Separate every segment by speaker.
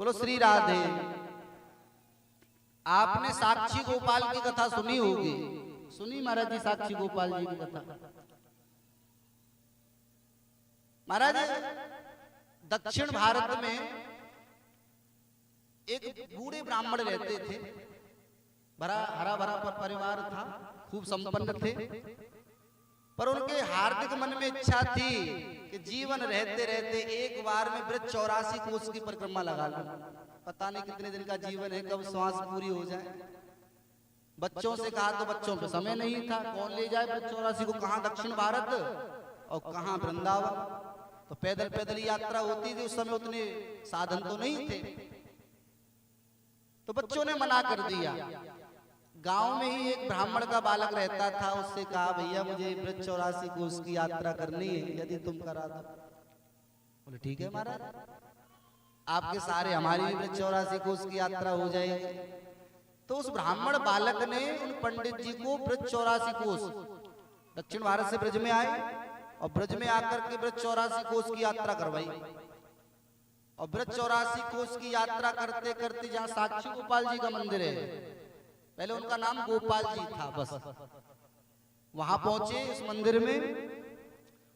Speaker 1: बोलो श्री राधे। आपने साक्षी गोपाल की कथा सुनी होगी, सुनी महाराज जी साक्षी गोपाल जी की कथा। महाराज दक्षिण भारत में एक बूढ़े ब्राह्मण रहते थे, बड़ा हरा भरा परिवार था, खूब संपन्न थे, पर उनके हार्दिक मन में इच्छा थी कि जीवन रहते रहते एक बार में ब्रज 84 कोस की परिक्रमा लगा लो। पता नहीं कितने दिन का जीवन है, कब श्वास पूरी हो जाए। बच्चों से कहा तो बच्चों पे समय नहीं था, कौन ले जाए ब्रज 84 को, कहां दक्षिण भारत और कहां वृंदावन। तो पैदल पैदल यात्रा होती थी, उस समय उतने साधन तो नहीं थे, तो बच्चों ने मना कर दिया। गांव में ही एक ब्राह्मण का बालक रहता था, उससे कहा भैया मुझे ब्रज 84 कोस की यात्रा करनी है, यदि तुम करा दो। बोले ठीक है महाराज, आपके सारे हमारी भी ब्रज 84 कोस की यात्रा हो जाएगी। तो उस ब्राह्मण बालक ने उन पंडित जी को ब्रज 84 कोस, दक्षिण भारत से ब्रज में आए और ब्रज में आकर के ब्रज 84 कोस की यात्रा करवाई। और ब्रज 84 कोस की यात्रा करते करते जहाँ साक्षी गोपाल जी का मंदिर है, पहले उनका नाम गोपाल जी था, बस वहां पहुंचे उस मंदिर में।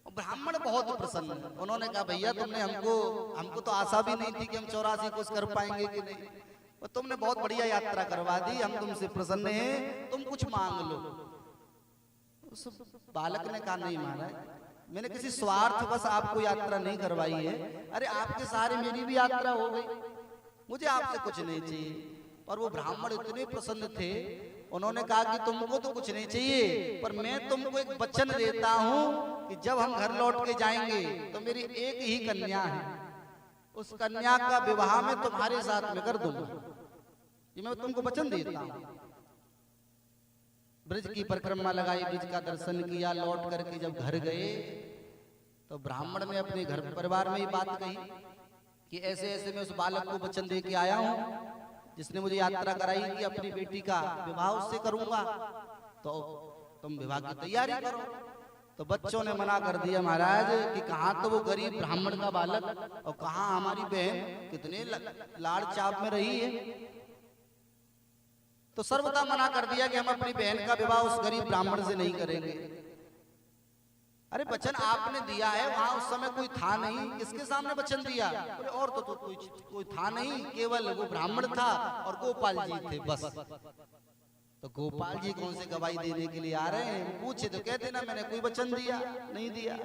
Speaker 1: और ब्राह्मण बहुत प्रसन्न, उन्होंने कहा भैया तुमने हमको तो आशा भी नहीं थी कि हम 84 कोस कर पाएंगे कि नहीं, और तुमने बहुत बढ़िया यात्रा करवा दी, हम तुमसे प्रसन्न हैं, तुम कुछ मांग लो। उस बालक ने कहा नहीं महाराज, मैंने किसी स्वार्थ बस आपको यात्रा नहीं करवाई है, अरे आपके सहारे मेरी भी यात्रा हो गई, मुझे आपसे कुछ नहीं चाहिए। पर वो ब्राह्मण इतने प्रसन्न थे, उन्होंने कहा कि तुमको तो कुछ नहीं चाहिए, पर मैं तुमको एक वचन देता हूं कि जब हम घर लौट के जाएंगे तो मेरी एक ही कन्या है, उस कन्या का विवाह मैं तुम्हारे साथ में कर दूंगा, ये मैं तुमको वचन देता हूं। ब्रज की परिक्रमा लगाई, ब्रज का दर्शन किया, लौट करके जब घर गए तो ब्राह्मण ने अपने घर परिवार में ही बात कही कि ऐसे ऐसे मैं उस बालक को वचन दे के आया हूं जिसने मुझे यात्रा कराई कि अपनी बेटी का विवाह उससे करूंगा, तो तुम विवाह की तैयारी करो। तो बच्चों ने मना कर दिया महाराज कि कहां तो वो गरीब ब्राह्मण का बालक और कहां हमारी बहन कितने लाड़ चाप में रही है, तो सर्वथा मना कर दिया कि हम अपनी बहन का विवाह उस गरीब ब्राह्मण से नहीं करेंगे। अरे वचन आपने दिया है, वहां उस समय कोई था नहीं, किसके सामने वचन दिया? बोले और तो कोई था नहीं, केवल वो ब्राह्मण था और गोपाल जी थे बस। तो गोपाल जी कौन से गवाही देने के लिए आ रहे हैं? पूछे तो कहते ना मैंने कोई वचन दिया नहीं दिया।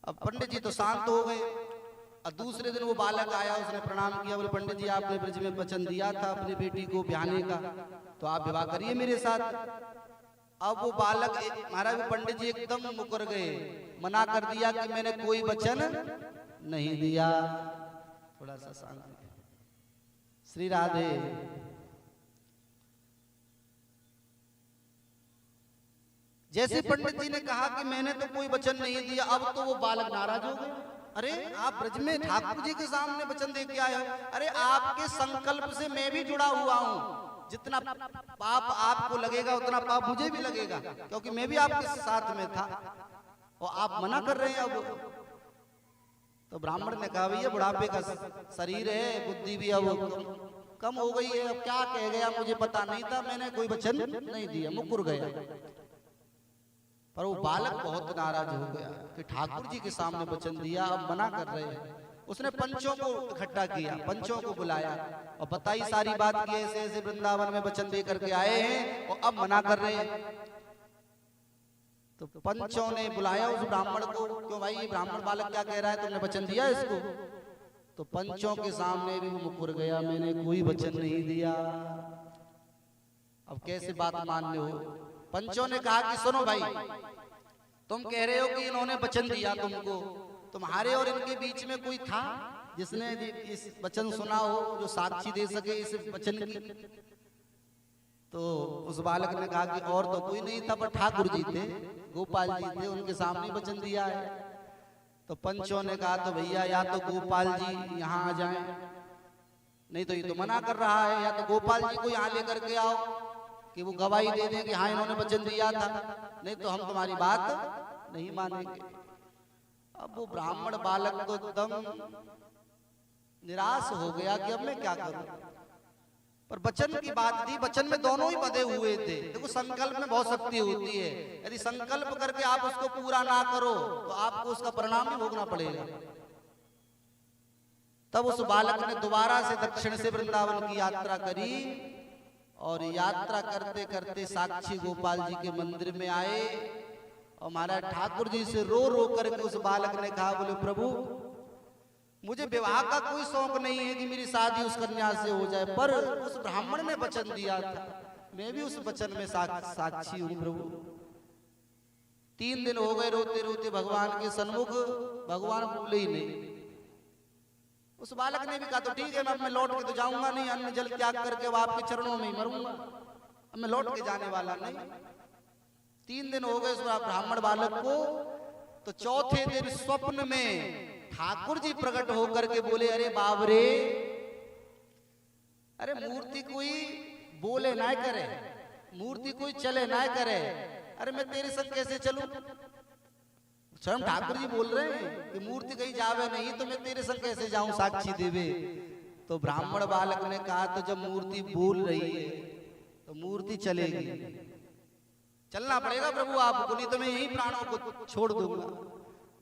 Speaker 1: अब पंडित जी तो शांत हो गए। और दूसरे दिन वो बालक आया, उसने प्रणाम किया, बोले पंडित जी आपने ब्रज में वचन दिया था अपनी बेटी को ब्याहने का, तो आप विवाह करिए मेरे साथ। अब वो बालक महाराज पंडित जी एकदम मुकर गए, मना कर दिया कि मैंने कोई वचन नहीं दिया। थोड़ा सा शांति। श्री राधे। जैसे पंडित जी ने कहा कि मैंने तो कोई वचन नहीं दिया, अब तो वो बालक नाराज हो गए। अरे आप ब्रज में ठाकुर जी के सामने वचन दे के आए हो, अरे आपके संकल्प से मैं भी जुड़ा हुआ हूँ, जितना पाप आपको लगेगा उतना पाप मुझे भी लगेगा, क्योंकि मैं भी आपके साथ में था और आप मना कर रहे हैं। अब तो ब्राह्मण ने कहा भैया बुढ़ापे का शरीर है, बुद्धि भी अब कम हो गई है, अब क्या कह गया मुझे पता नहीं था, मैंने कोई वचन नहीं दिया, मुकर गया। पर वो बालक बहुत नाराज हो गया कि ठाकुर जी के सामने वचन दिया, अब मना कर रहे हैं। उसने पंचों को इकट्ठा किया, पंचों को बुलाया और बताई सारी बात की, ऐसे ऐसे वृंदावन में वचन दे करके आए हैं और अब मना कर रहे हैं। तो पंचों ने बुलाया उस ब्राह्मण को, क्यों भाई ये ब्राह्मण बालक क्या कह रहा है, तुमने वचन दिया इसको? तो पंचों के सामने भी वो मुकर गया, मैंने कोई वचन नहीं दिया। अब कैसे बात मानने हो? पंचों ने कहा कि सुनो भाई, तुम कह रहे हो कि इन्होंने वचन दिया तुमको, तुम्हारे और इनके बीच में कोई था जिसने इस वचन सुना हो, जो साक्षी दे सके इस वचन की? तो उस बालक ने कहा कि और तो कोई नहीं था, पर ठाकुर जी थे, गोपाल जी थे, उनके सामने वचन दिया है। तो पंचों ने कहा तो भैया या तो गोपाल जी यहाँ आ जाएं, नहीं तो ये तो मना कर रहा है, या तो गोपाल जी को यहाँ लेकर के आओ कि वो गवाही दे दें कि हाँ इन्होंने वचन दिया था, नहीं तो हम तुम्हारी बात नहीं मानेंगे। अब वो ब्राह्मण बालक को एकदम निराश हो गया कि अब मैं क्या करूं। पर वचन की बात थी, वचन में दोनों ही बंधे हुए थे। देखो संकल्प में बहुत शक्ति होती है, यदि संकल्प करके आप उसको पूरा ना करो तो आपको उसका परिणाम भी भोगना पड़ेगा। तब उस बालक ने दोबारा से दक्षिण से वृंदावन की यात्रा करी और यात्रा करते करते साक्षी गोपाल जी के मंदिर में आए और महाराज ठाकुर जी से रो रो करके उस बालक ने कहा, बोले प्रभु मुझे विवाह का कोई शौक नहीं है कि मेरी शादी उस कन्या से हो जाए, पर उस ब्राह्मण ने वचन दिया था, मैं भी उस वचन में साक्षी हूं प्रभु। 3 दिन हो गए रोते रोते भगवान के सन्मुख, भगवान बोले ही नहीं। उस बालक ने भी कहा तो ठीक है, मैं लौट के तो जाऊंगा नहीं, अन्न जल त्याग करके अब आपके चरणों में ही मरूंगा, अब मैं लौट के जाने वाला नहीं। 3 दिन हो गए उस ब्राह्मण बालक को। तो चौथे दिन स्वप्न में ठाकुर जी प्रकट होकर के बोले, अरे बाबरे, अरे मूर्ति कोई बोले ना करे, मूर्ति कोई चले ना करे, अरे मैं तेरे संग कैसे चलूं? स्वयं ठाकुर जी बोल रहे हैं कि मूर्ति कहीं जावे नहीं तो मैं तेरे संग कैसे जाऊं साक्षी देवे। तो ब्राह्मण बालक ने कहा, तो जब मूर्ति बोल रही है तो मूर्ति चलेगी, चलना पड़ेगा प्रभु आपको, नहीं तो मैं यही प्राणों को छोड़ दूंगा।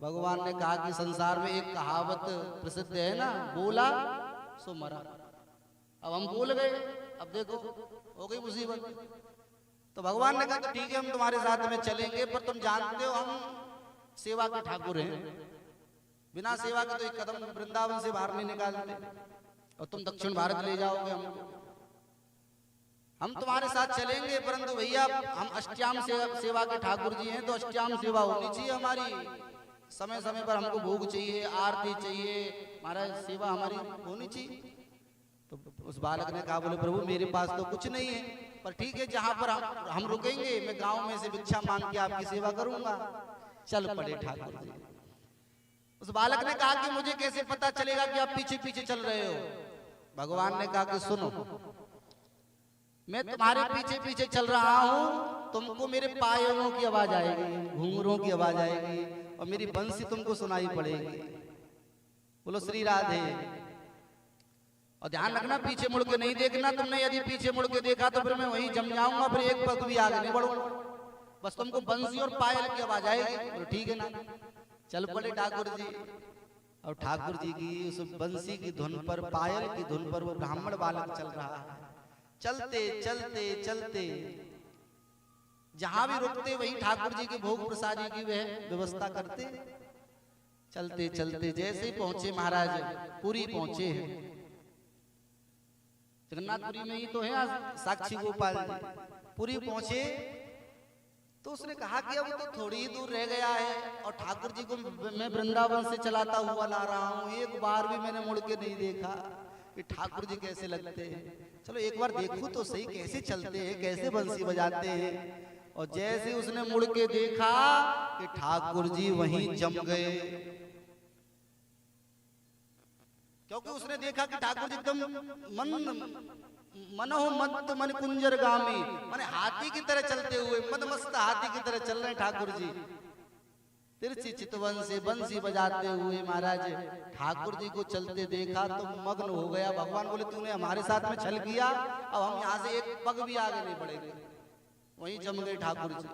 Speaker 1: भगवान ने कहा कि संसार में एक कहावत प्रसिद्ध है ना, बोला सो मरा। अब हम बोल गए, अब देखो हो गई मुसीबत। तो भगवान ने कहा तो ठीक है, हम तुम्हारे साथ में चलेंगे, पर तुम जानते हो हम सेवा के ठाकुर हैं, बिना सेवा के तो एक कदम वृंदावन से बाहर नहीं निकालते, और तुम दक्षिण भारत ले जाओगे हमको। हम तुम्हारे साथ चलेंगे, परंतु भैया हम अष्टयाम सेवा के ठाकुर जी हैं, तो अष्टयाम सेवा होनी चाहिए हमारी, समय समय पर हमको भोग चाहिए, आरती चाहिए, महाराज सेवा हमारी होनी चाहिए। तो उस बालक ने कहा, बोले प्रभु मेरे पास तो कुछ नहीं है, पर ठीक है जहां पर हम रुकेंगे मैं गांव में से भिक्षा मांग के आपकी सेवा करूंगा। चल पड़े ठाकुर जी। उस बालक ने कहा कि मुझे कैसे पता चलेगा कि आप पीछे पीछे चल रहे हो? भगवान ने कहा कि सुनो, मैं तुम्हारे पीछे पीछे चल रहा हूं, तुमको मेरे पायों की आवाज आएगी, घुंघरों की आवाज आएगी, और मेरी बंसी तुमको सुनाई पड़ेगी। बोलो श्री राधे। और ध्यान रखना पीछे मुड़ के नहीं देखना, तुमने यदि पीछे मुड़ के देखा तो फिर मैं वहीं जम जाऊंगा, फिर एक पग भी आगे नहीं बढ़ूंगा, बस तुमको बंसी और पायल की आवाज आएगी। बोलो ठीक है ना। चल पड़े ठाकुर जी, और ठाकुर जी की उस बंसी की धुन पर, पायल की धुन पर वो ब्राह्मण बालक चल रहा है। चलते चलते चलते जहां भी रुकते वहीं ठाकुर जी के भोग प्रसादी की वह व्यवस्था करते। चलते चलते जैसे ही पहुंचे महाराज पुरी पहुंचे हैं, जगन्नाथपुरी में ही तो है साक्षी गोपाल जी। पुरी पहुंचे तो उसने कहा कि अब तो थोड़ी ही दूर रह गया है और ठाकुर जी को मैं वृंदावन से चलाता हुआ ला रहा हूँ, एक बार भी मैंने मुड़ के नहीं देखा कि ठाकुर जी कैसे लगते हैं। चलो एक बार देखूं तो सही कैसे चलते हैं, कैसे बंसी बजाते हैं। और जैसे उसने मुड़ के देखा कि ठाकुर जी वहीं जम गए, क्योंकि उसने देखा कि ठाकुर जी एकदम मनोमत मन कुंजर गामी, माने हाथी की तरह चलते हुए, मदमस्त हाथी की तरह चल रहे हैं ठाकुर जी। तिरछी चितवन से बंसी बजाते हुए महाराज ठाकुर जी को चलते देखा तो मग्न हो गया। भगवान बोले तूने हमारे साथ में छल किया, अब हम यहाँ से एक पग भी आगे नहीं बढ़ेंगे। वहीं जम गए ठाकुर जी।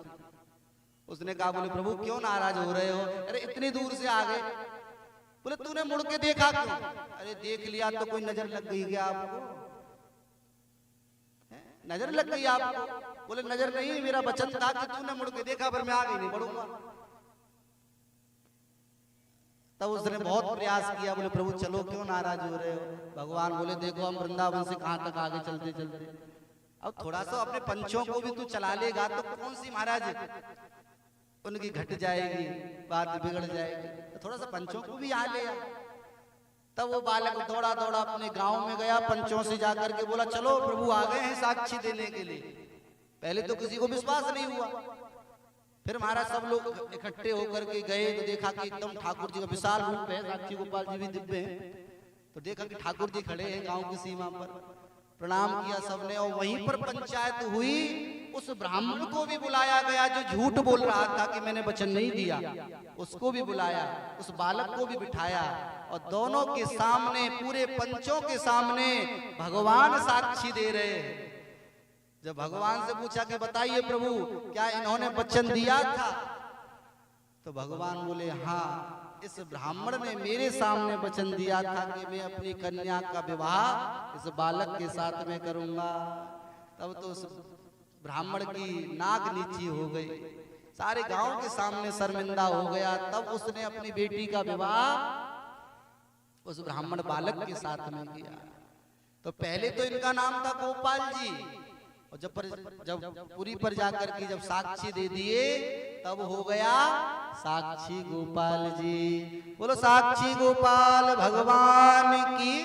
Speaker 1: उसने कहा, बोले प्रभु क्यों नाराज हो रहे हो? अरे इतनी दूर से आ गए। बोले तूने मुड़ के देखा क्यों? अरे देख लिया तो कोई नजर लग गई क्या आपको? नजर लग गई आपको? बोले नजर नहीं, मेरा वचन था कि तूने मुड़ के देखा पर मैं आगे नहीं बढ़ूंगा। तब उसने बहुत प्रयास किया। बोले प्रभु चलो क्यों नाराज हो रहे हो? भगवान बोले देखो हम वृंदावन से कहां तक आगे चलते चलते, अब थोड़ा सा अपने पंचों को भी तू चला लेगा तो कौन सी महाराज उनकी घट जाएगी, बात बिगड़ जाएगी, तो थोड़ा सा पंचों को भी आ ले। तब वो बालक दौड़ा दौड़ा अपने गांव में गया, पंचों से जाकर के बोला चलो प्रभु आ गए हैं साक्षी देने के लिए। पहले तो किसी को विश्वास नहीं हुआ, फिर महाराज सब लोग इकट्ठे होकर के गए तो देखा कि एकदम ठाकुर जी का विशाल रूप है, साक्षी गोपाल जी भी दिव्य हैं। तो देखा कि ठाकुर जी खड़े हैं गांव की सीमा पर, प्रणाम किया सबने। और वहीं पर पंचायत हुई। उस ब्राह्मण को भी बुलाया गया जो झूठ बोल रहा था कि मैंने वचन नहीं दिया, उसको भी बुलाया, उस बालक को भी बिठाया और दोनों के सामने, पूरे पंचों के सामने भगवान साक्षी दे रहे हैं। जब भगवान से पूछा कि बताइए प्रभु, क्या इन्होंने वचन दिया था? तो भगवान बोले हाँ, इस ब्राह्मण ने मेरे सामने वचन दिया था कि मैं अपनी कन्या का विवाह इस बालक के साथ में करूंगा। तब तो उस ब्राह्मण की नाक नीची हो गई, सारे गांव के सामने शर्मिंदा हो गया। तब उसने अपनी बेटी का विवाह उस ब्राह्मण बालक के साथ में किया। तो पहले तो इनका नाम था गोपाल जी, और जब पूरी पर जाकर के जब साक्षी दे दिए तब हो गया साक्षी गोपाल जी। बोलो साक्षी गोपाल भगवान की।